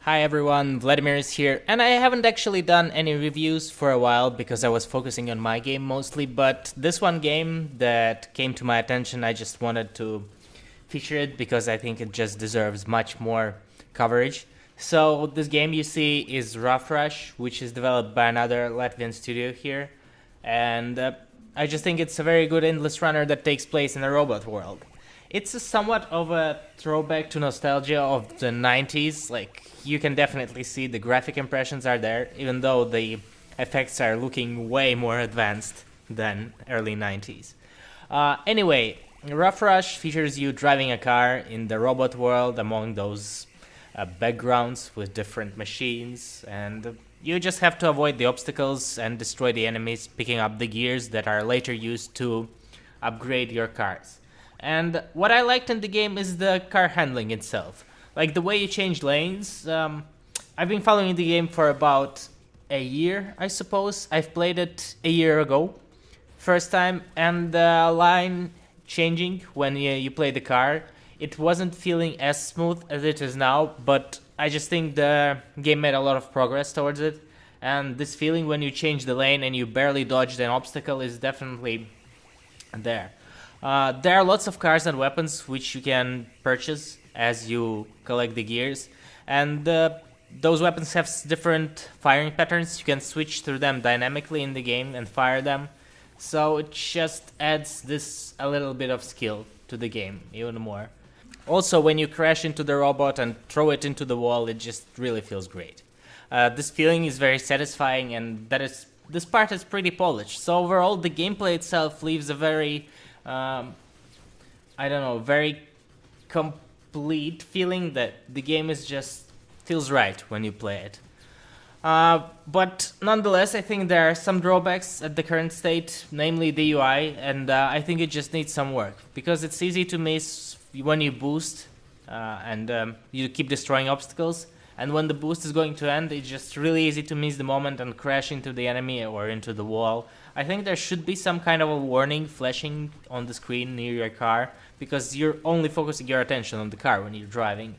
Hi everyone, Vladimir is here, and I haven't actually done any reviews for a while because I was focusing on my game mostly, but this one game that came to my attention, I just wanted to feature it because I think it just deserves much more coverage. So this game you see is Rough Rush, which is developed by another Latvian studio here, and I just think it's a very good endless runner that takes place in a robot world. It's somewhat of a throwback to nostalgia of the 90s. Like, you can definitely see the graphic impressions are there, even though the effects are looking way more advanced than early 90s. Anyway, Rough Rush features you driving a car in the robot world among those backgrounds with different machines, and you just have to avoid the obstacles and destroy the enemies, picking up the gears that are later used to upgrade your cars. And what I liked in the game is the car handling itself. Like the way you change lanes. I've been following the game for about a year, I suppose. I've played it a year ago, first time, and the line changing when you play the car, it wasn't feeling as smooth as it is now, but I just think the game made a lot of progress towards it. And this feeling when you change the lane and you barely dodged an obstacle is definitely there. There are lots of cars and weapons which you can purchase as you collect the gears, and those weapons have different firing patterns. You can switch through them dynamically in the game and fire them, so it just adds this a little bit of skill to the game even more. Also, when you crash into the robot and throw it into the wall, it just really feels great. This feeling is very satisfying, and this part is pretty polished. So overall, the gameplay itself leaves a very very complete feeling that the game is just feels right when you play it. But nonetheless, I think there are some drawbacks at the current state, namely the UI, and I think it just needs some work because it's easy to miss when you boost and you keep destroying obstacles. And when the boost is going to end, it's just really easy to miss the moment and crash into the enemy or into the wall. I think there should be some kind of a warning flashing on the screen near your car, because you're only focusing your attention on the car when you're driving.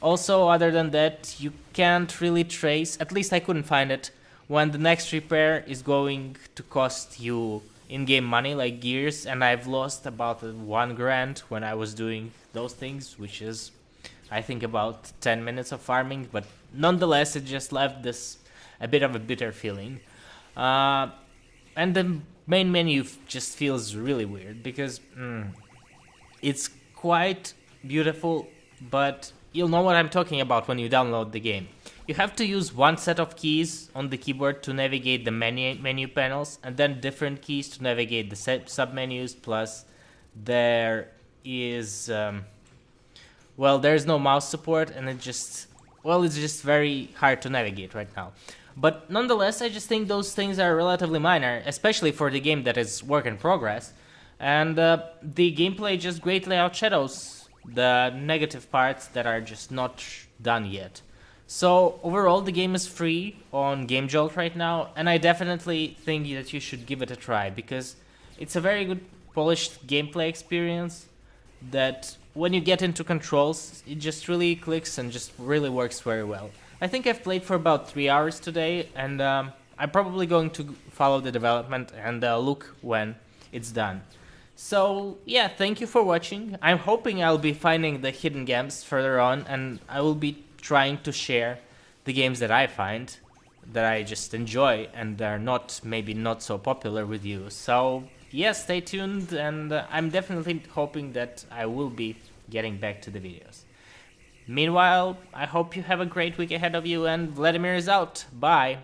Also, other than that, you can't really trace, at least I couldn't find it, when the next repair is going to cost you in-game money like gears, and I've lost about $1,000 when I was doing those things, which is I think about 10 minutes of farming, but nonetheless it just left a bit of a bitter feeling. And the main menu just feels really weird because it's quite beautiful, but you'll know what I'm talking about when you download the game. You have to use one set of keys on the keyboard to navigate the menu panels, and then different keys to navigate the submenus, plus there is there's no mouse support, and it's just very hard to navigate right now. But nonetheless, I just think those things are relatively minor, especially for the game that is work in progress. And the gameplay just greatly outshadows the negative parts that are just not done yet. So overall, the game is free on GameJolt right now, and I definitely think that you should give it a try because it's a very good polished gameplay experience that when you get into controls, it just really clicks and just really works very well. I think I've played for about 3 hours today, and I'm probably going to follow the development and look when it's done. So yeah, thank you for watching. I'm hoping I'll be finding the hidden gems further on, and I will be trying to share the games that I find that I just enjoy and are maybe not so popular with you. So yeah, stay tuned, and I'm definitely hoping that I will be getting back to the videos. Meanwhile, I hope you have a great week ahead of you, and Vladimir is out. Bye!